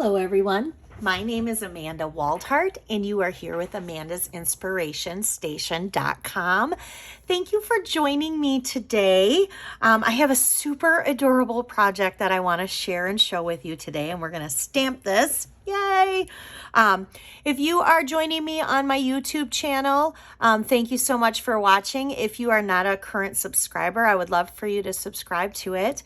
Hello everyone, my name is Amanda Waldhart and you are here with Amanda's Inspiration Station.com. Thank you for joining me today. I have a super adorable project that I want to share and show with you today, and we're going to stamp this. Yay! If you are joining me on my YouTube channel, thank you so much for watching. If you are not a current subscriber, I would love for you to subscribe to it.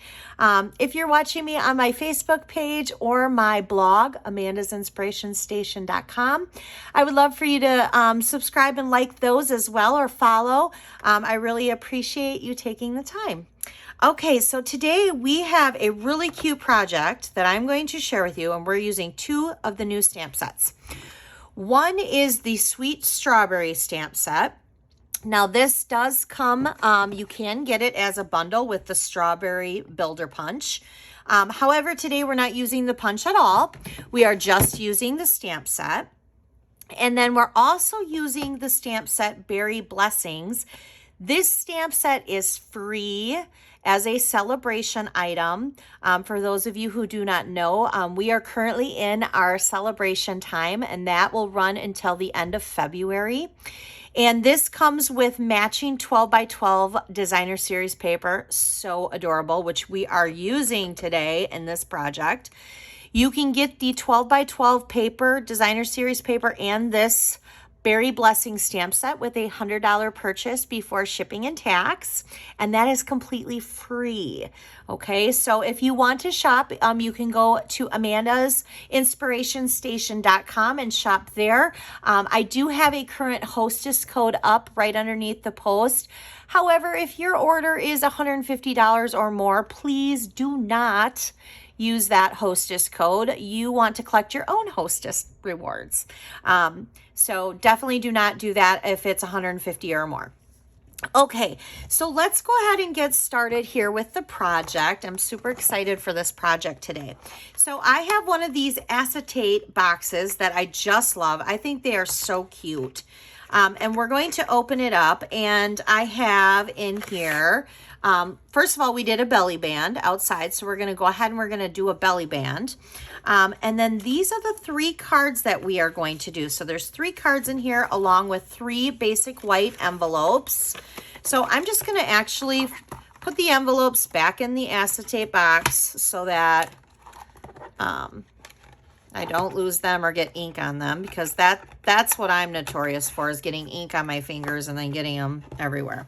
If you're watching me on my Facebook page or my blog, amandasinspirationstation.com, I would love for you to subscribe and like those as well, or follow. I really appreciate you taking the time. Okay, so today we have a really cute project that I'm going to share with you, and we're using two of the new stamp sets. One is the Sweet Strawberry stamp set. Now this does come, you can get it as a bundle with the Strawberry Builder Punch. However, today we're not using the punch at all. We are just using the stamp set. And then we're also using the stamp set Berry Blessings. This stamp set is free as a celebration item. For those of you who do not know, we are currently in our celebration time, and that will run until the end of February. And this comes with matching 12 by 12 designer series paper, so adorable, which we are using today in this project. You can get the 12 by 12 paper, designer series paper, and this Berry Blessing stamp set with a $100 purchase before shipping and tax, and that is completely free. Okay, so if you want to shop, you can go to amandasinspirationstation.com and shop there. I do have a current Hostess Code up right underneath the post. However, if your order is $150 or more, please do not use that Hostess Code. You want to collect your own Hostess rewards. So definitely do not do that if it's $150 or more. Okay, so let's go ahead and get started here with the project. I'm super excited for this project today. So I have one of these acetate boxes that I just love. I think they are so cute. And we're going to open it up, and I have in here, first of all, we did a belly band outside, so we're going to go ahead and we're going to do a belly band. And then these are the 3 cards that we are going to do. So there's 3 cards in here along with 3 basic white envelopes. So I'm just going to actually put the envelopes back in the acetate box so that I don't lose them or get ink on them, because that's what I'm notorious for, is getting ink on my fingers and then getting them everywhere.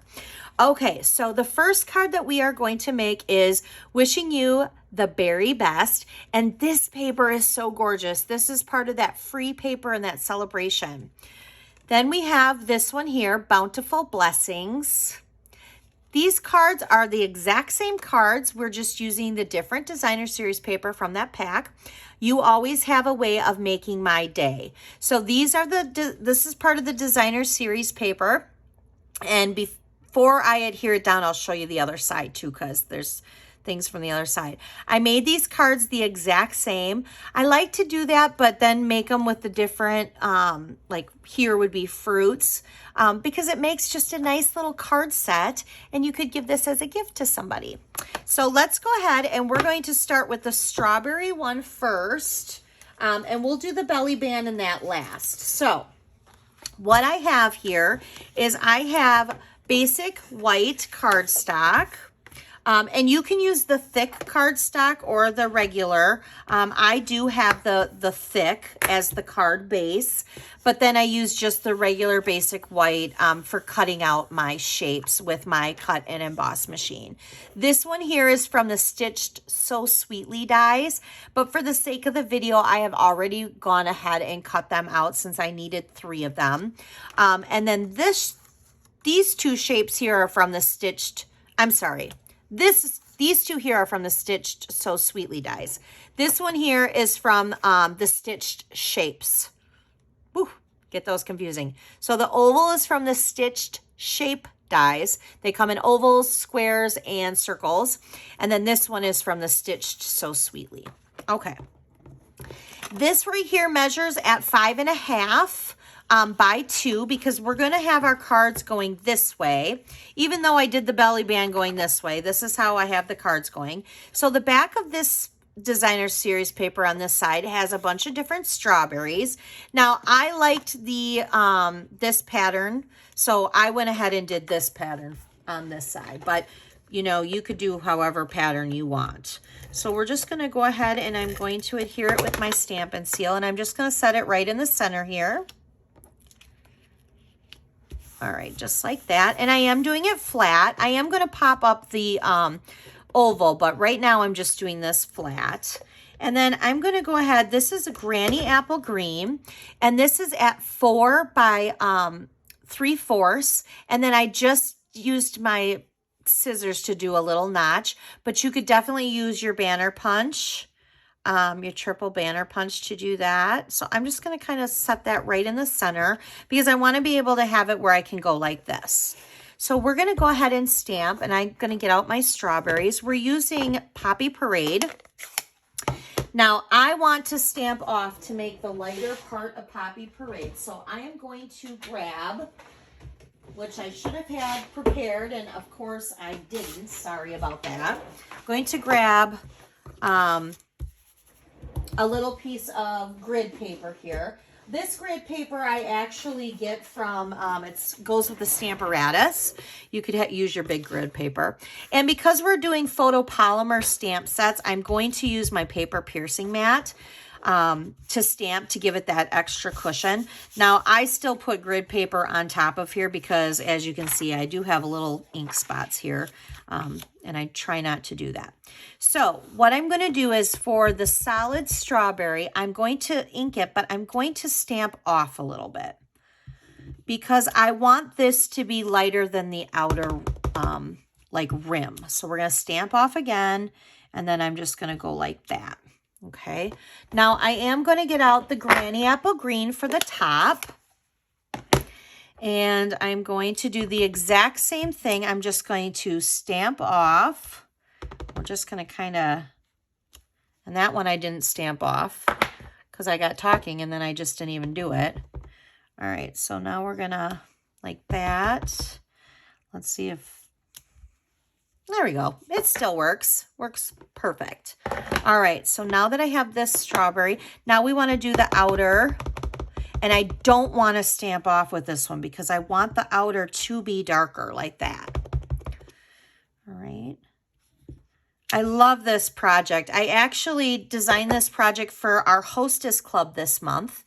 Okay, so the first card that we are going to make is Wishing You the Very Best, and this paper is so gorgeous. This is part of that free paper in that celebration. Then we have this one here, Bountiful Blessings. These cards are the exact same cards. We're just using the different designer series paper from that pack. You always have a way of making my day. So these are this is part of the designer series paper. And before I adhere it down, I'll show you the other side too, because there's things from the other side. I made these cards the exact same. I like to do that, but then make them with the different, like here would be fruits, because it makes just a nice little card set, and you could give this as a gift to somebody. So let's go ahead, and we're going to start with the strawberry one first, and we'll do the belly band in that last. So what I have here is I have basic white cardstock. And you can use the thick cardstock or the regular. I do have the thick as the card base, but then I use just the regular basic white for cutting out my shapes with my cut and emboss machine. This one here is from the Stitched So Sweetly dies, but for the sake of the video, I have already gone ahead and cut them out since I needed 3 of them. And then these 2 shapes here are from the Stitched, I'm sorry. These 2 here are from the Stitched So Sweetly dies. This one here is from the Stitched Shapes. Woo, get those confusing. So the oval is from the Stitched Shape dies. They come in ovals, squares, and circles. And then this one is from the Stitched So Sweetly. Okay. This right here measures at 5.5. By 2, because we're going to have our cards going this way. Even though I did the belly band going this way, this is how I have the cards going. So the back of this designer series paper on this side. It has a bunch of different strawberries. Now, I liked the this pattern, so I went ahead and did this pattern on this side. But, you know, you could do however pattern you want. So we're just going to go ahead and I'm going to adhere it with my Stampin' Seal, and I'm just going to set it right in the center here. All right, just like that. And I am doing it flat. I am going to pop up the oval, but right now I'm just doing this flat. And then I'm going to go ahead. This is a Granny Apple Green, and this is at 4 by 3/4. And then I just used my scissors to do a little notch, but you could definitely use your banner punch, your triple banner punch to do that. So I'm just going to kind of set that right in the center because I want to be able to have it where I can go like this. So we're going to go ahead and stamp, and I'm going to get out my strawberries. We're using Poppy Parade. Now, I want to stamp off to make the lighter part of Poppy Parade. So I am going to grab, which I should have had prepared, and of course I didn't. Sorry about that. I'm going to grab a little piece of grid paper here. This grid paper I actually get from, it goes with the Stamparatus. You could use your big grid paper. And because we're doing photopolymer stamp sets, I'm going to use my paper piercing mat to stamp to give it that extra cushion. Now, I still put grid paper on top of here because, as you can see, I do have a little ink spots here, and I try not to do that. So what I'm going to do is for the solid strawberry, I'm going to ink it, but I'm going to stamp off a little bit because I want this to be lighter than the outer like rim. So we're going to stamp off again, and then I'm just going to go like that. Okay, now I am going to get out the Granny Apple Green for the top, and I'm going to do the exact same thing. I'm just going to stamp off. We're just going to kind of, and that one I didn't stamp off because I got talking and then I just didn't even do it. All right, so now we're going to like that. Let's see if, there we go. It still works. Works perfect. All right, so now that I have this strawberry, now we want to do the outer. And I don't want to stamp off with this one because I want the outer to be darker like that. All right. I love this project. I actually designed this project for our Hostess Club this month.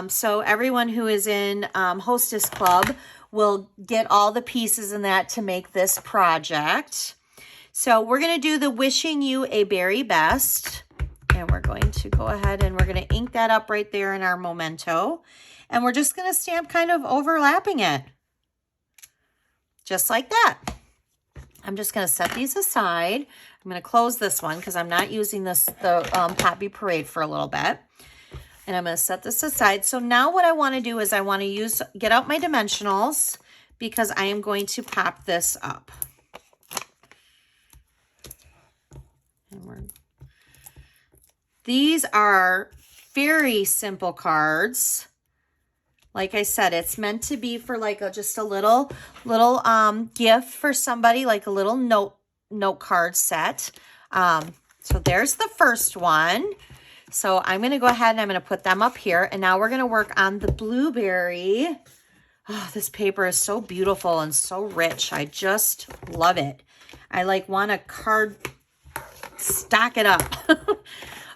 So everyone who is in Hostess Club will get all the pieces in that to make this project. So we're going to do the Wishing You a Berry Best. And we're going to go ahead and we're going to ink that up right there in our memento. And we're just going to stamp kind of overlapping it. Just like that. I'm just going to set these aside. I'm going to close this one because I'm not using the Poppy Parade for a little bit. And I'm going to set this aside. So now what I want to do is I want to get out my dimensionals because I am going to pop this up. And these are very simple cards. Like I said, it's meant to be for like just a little gift for somebody, like a little note card set. So there's the first one. So I'm going to go ahead and I'm going to put them up here. And now we're going to work on the blueberry. Oh, this paper is so beautiful and so rich. I just love it. I like want to stock it up.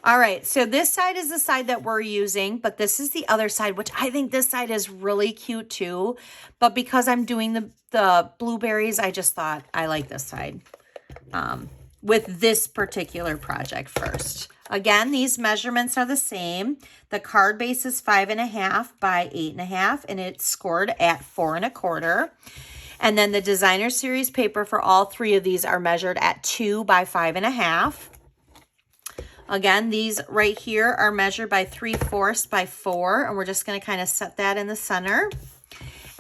All right, so this side is the side that we're using, but this is the other side, which I think this side is really cute too. But because I'm doing the blueberries, I just thought I like this side with this particular project first. Again, these measurements are the same. The card base is 5.5 by 8.5, and it's scored at 4 1/4. And then the designer series paper for all three of these are measured at 2 by 5.5. Again, these right here are measured by 3/4 by 4, and we're just going to kind of set that in the center.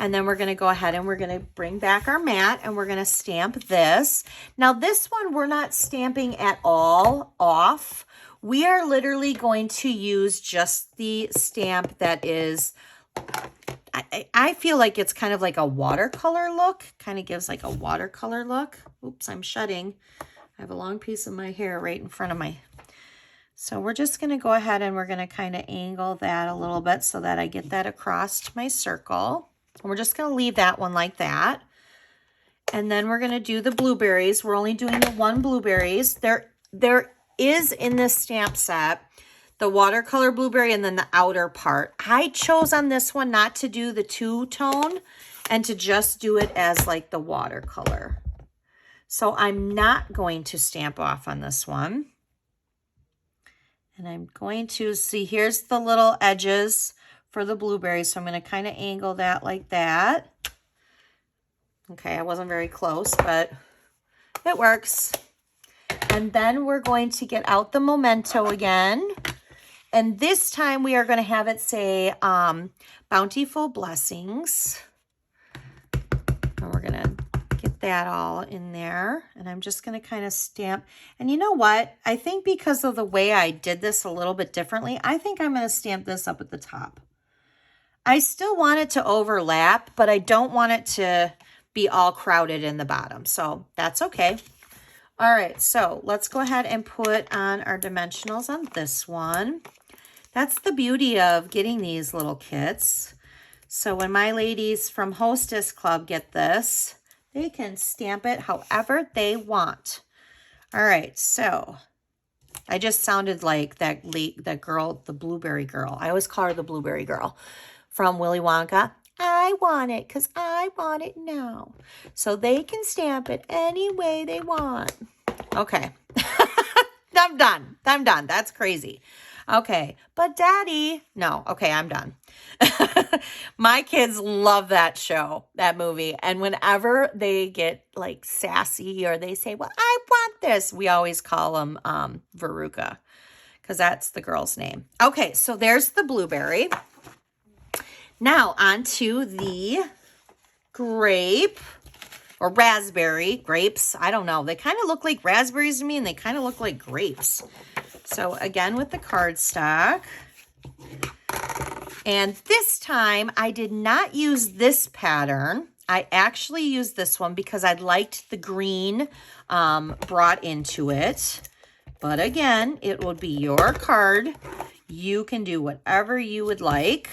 And then we're going to go ahead and we're going to bring back our mat and we're going to stamp this. Now this one we're not stamping at all off. We are literally going to use just the stamp that is, I feel like it's kind of like a watercolor look. Kind of gives like a watercolor look. Oops, I'm shutting. I have a long piece of my hair right in front of my So we're just going to go ahead and we're going to kind of angle that a little bit so that I get that across my circle. And we're just going to leave that one like that. And then we're going to do the blueberries. We're only doing the one blueberries. There is in this stamp set the watercolor blueberry and then the outer part. I chose on this one not to do the two-tone and to just do it as like the watercolor. So I'm not going to stamp off on this one. And I'm going to see, here's the little edges for the blueberries. So I'm going to kind of angle that like that. Okay, I wasn't very close, but it works. And then we're going to get out the memento again. And this time we are going to have it say Bountiful Blessings. And we're going to get that all in there. And I'm just going to kind of stamp. And you know what? I think because of the way I did this a little bit differently, I think I'm going to stamp this up at the top. I still want it to overlap, but I don't want it to be all crowded in the bottom. So that's okay. All right, so let's go ahead and put on our dimensionals on this one. That's the beauty of getting these little kits. So when my ladies from Hostess Club get this, they can stamp it however they want. All right, so I just sounded like that girl, the blueberry girl. I always call her the blueberry girl from Willy Wonka. I want it because I want it now. So they can stamp it any way they want. Okay. I'm done. I'm done. That's crazy. Okay. But Daddy, no. Okay, I'm done. My kids love that show, that movie. And whenever they get like sassy or they say, well, I want this, we always call them Veruca because that's the girl's name. Okay, so there's the blueberry. Now onto the grape or raspberry, grapes. I don't know. They kind of look like raspberries to me and they kind of look like grapes. So again with the cardstock. And this time I did not use this pattern. I actually used this one because I liked the green brought into it. But again, it would be your card. You can do whatever you would like.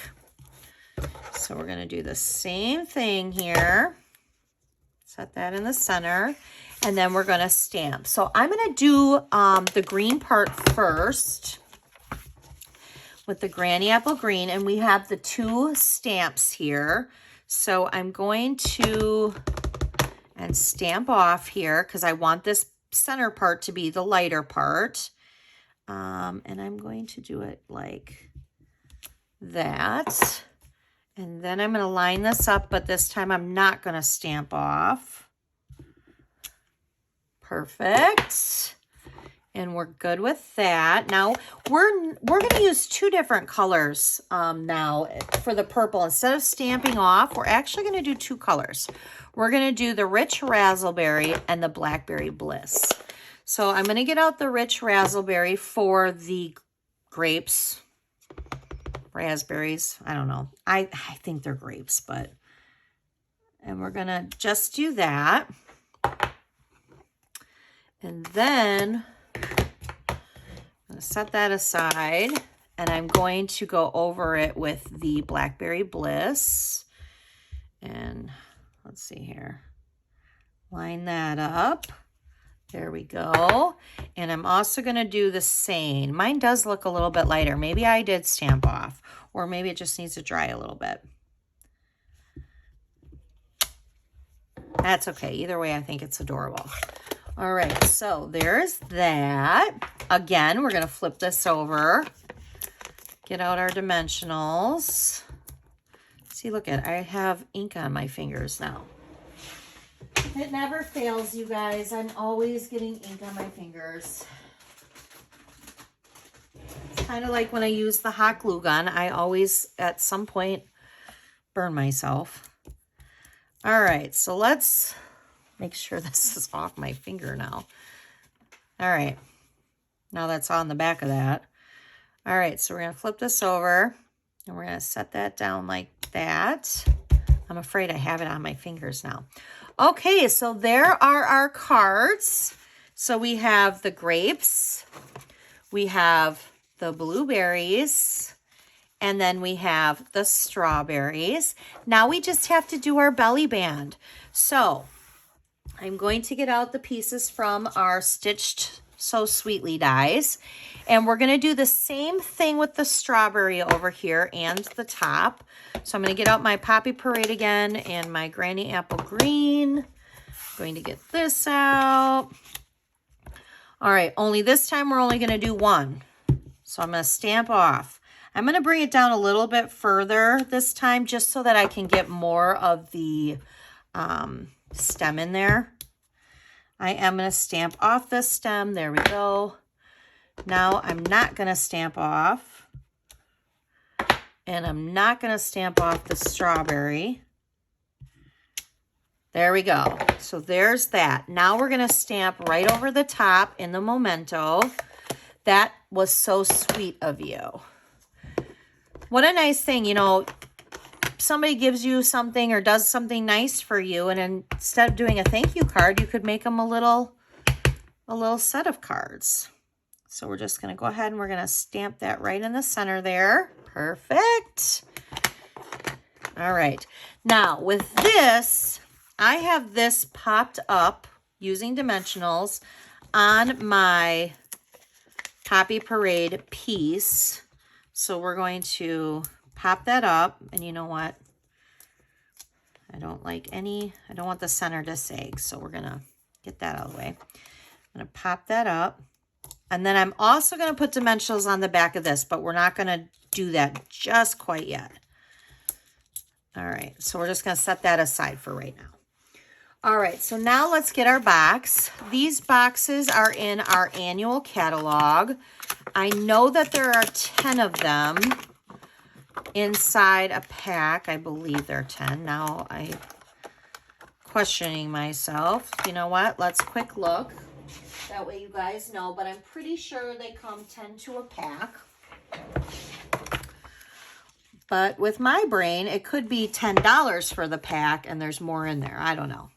So we're going to do the same thing here. Set that in the center. And then we're going to stamp. So I'm going to do the green part first with the Granny Apple Green. And we have the two stamps here. So I'm going to stamp off here because I want this center part to be the lighter part. And I'm going to do it like that. And then I'm going to line this up, but this time I'm not going to stamp off. Perfect. And we're good with that. Now, we're going to use two different colors now for the purple. Instead of stamping off, we're actually going to do two colors. We're going to do the Rich Razzleberry and the Blackberry Bliss. So I'm going to get out the Rich Razzleberry for the grapes. Raspberries, I don't know. I think they're grapes, but, and we're going to just do that. And then I'm going to set that aside and I'm going to go over it with the Blackberry Bliss. And let's see here. Line that up. There we go. And I'm also going to do the same. Mine does look a little bit lighter. Maybe I did stamp off, or maybe it just needs to dry a little bit. That's okay. Either way, I think it's adorable. All right, so there's that. Again, we're going to flip this over. Get out our dimensionals. See, look at, I have ink on my fingers now. It never fails, you guys. I'm always getting ink on my fingers. It's kind of like when I use the hot glue gun. I always, at some point, burn myself. All right, so let's make sure this is off my finger now. All right, now that's on the back of that. All right, so we're going to flip this over, and we're going to set that down like that. I'm afraid I have it on my fingers now. Okay, so there are our cards. So we have the grapes, we have the blueberries, and then we have the strawberries. Now we just have to do our belly band. So I'm going to get out the pieces from our Stitched So Sweetly dies, and we're going to do the same thing with the strawberry over here and the top. So I'm going to get out my Poppy Parade again and my Granny Apple Green. Going to get this out. All right, only this time we're only going to do one. So I'm going to stamp off. I'm going to bring it down a little bit further this time just so that I can get more of the stem in there. I am going to stamp off this stem. There we go. Now I'm not going to stamp off. And I'm not going to stamp off the strawberry. There we go. So there's that. Now we're going to stamp right over the top in the memento. That was so sweet of you. What a nice thing, you know, somebody gives you something or does something nice for you, and instead of doing a thank you card, you could make them a little set of cards. So we're just going to go ahead and we're going to stamp that right in the center there. Perfect. All right. Now with this, I have this popped up using dimensionals on my Poppy Parade piece. So we're going to pop that up, and you know what? I don't want the center to sag, so we're gonna get that out of the way. I'm gonna pop that up, and then I'm also gonna put dimensionals on the back of this, but we're not gonna do that just quite yet. All right, so we're just gonna set that aside for right now. All right, so now let's get our box. These boxes are in our annual catalog. I know that there are 10 of them inside a pack. I believe there are 10. Now I'm questioning myself. You know what? Let's quick look. That way you guys know, but I'm pretty sure they come 10 to a pack. But with my brain, it could be $10 for the pack and there's more in there. I don't know.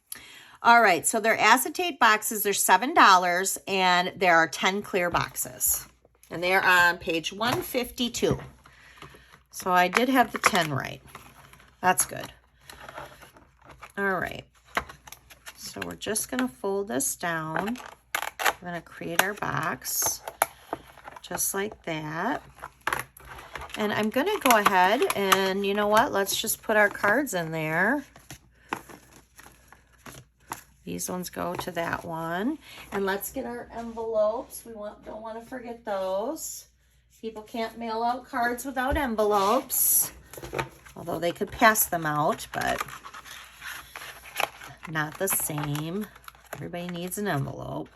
All right, so they're acetate boxes. They're $7 and there are 10 clear boxes. And they're on page 152. So I did have the 10 right. That's good. All right. So we're just going to fold this down. We're going to create our box just like that. And I'm going to go ahead and, you know what? Let's just put our cards in there. These ones go to that one. And let's get our envelopes. We don't want to forget those. People can't mail out cards without envelopes. Although they could pass them out, but not the same. Everybody needs an envelope.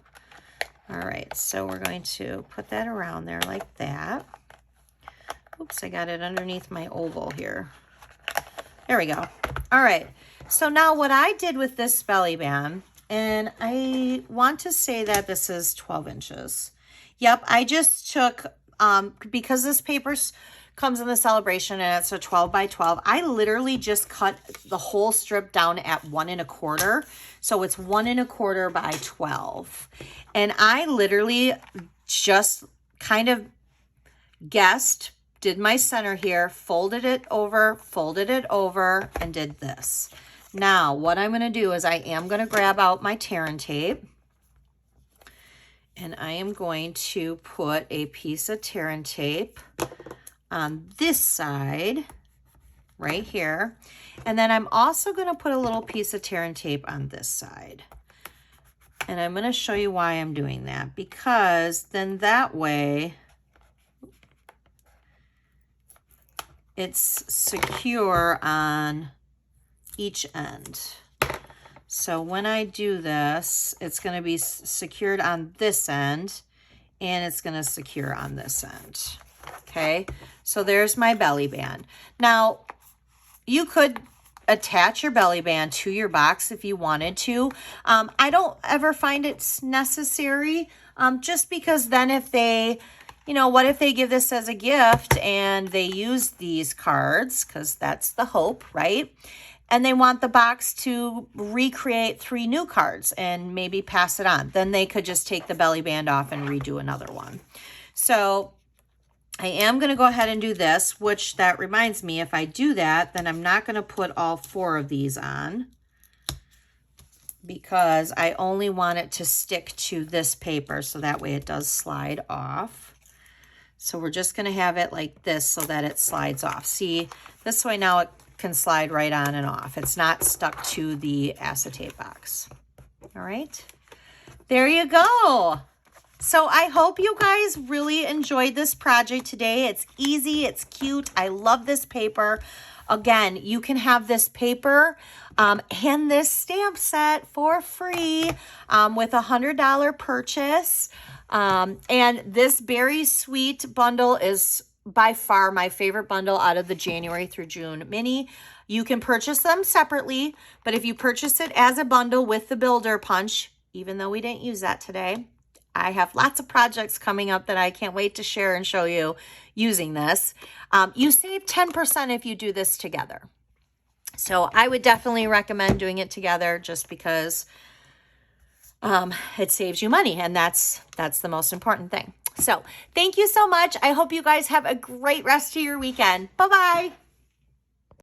All right, so we're going to put that around there like that. Oops, I got it underneath my oval here. There we go. All right. So now what I did with this belly band, and I want to say that this is 12 inches. Yep, I just took, because this paper comes in the celebration and it's a 12 by 12, I literally just cut the whole strip down at 1 1/4. So it's 1 1/4 by 12. And I literally just kind of guessed, did my center here, folded it over, and did this. Now, what I'm going to do is I am going to grab out my tear and tape, and I am going to put a piece of tear and tape on this side, right here, and then I'm also going to put a little piece of tear and tape on this side. And I'm going to show you why I'm doing that, because then that way it's secure on each end. So when I do this, it's going to be secured on this end and it's going to secure on this end. Okay, so there's my belly band. Now, you could attach your belly band to your box if you wanted to. I don't ever find it's necessary, just because then if they, you know, what if they give this as a gift and they use these cards, because that's the hope, right? And they want the box to recreate 3 new cards and maybe pass it on. Then they could just take the belly band off and redo another one. So I am going to go ahead and do this, which that reminds me, if I do that, then I'm not going to put all 4 of these on because I only want it to stick to this paper, so that way it does slide off. So we're just going to have it like this so that it slides off. See, this way now it can slide right on and off. It's not stuck to the acetate box. All right, there you go. So I hope you guys really enjoyed this project today. It's easy, it's cute. I love this paper. Again, you can have this paper and this stamp set for free with a $100 purchase. And this Berry Sweet bundle is by far my favorite bundle out of the January through June mini. You can purchase them separately, but if you purchase it as a bundle with the builder punch, even though we didn't use that today, I have lots of projects coming up that I can't wait to share and show you using this. You save 10% if you do this together. So I would definitely recommend doing it together just because it saves you money, and that's the most important thing. So thank you so much. I hope you guys have a great rest of your weekend. Bye-bye.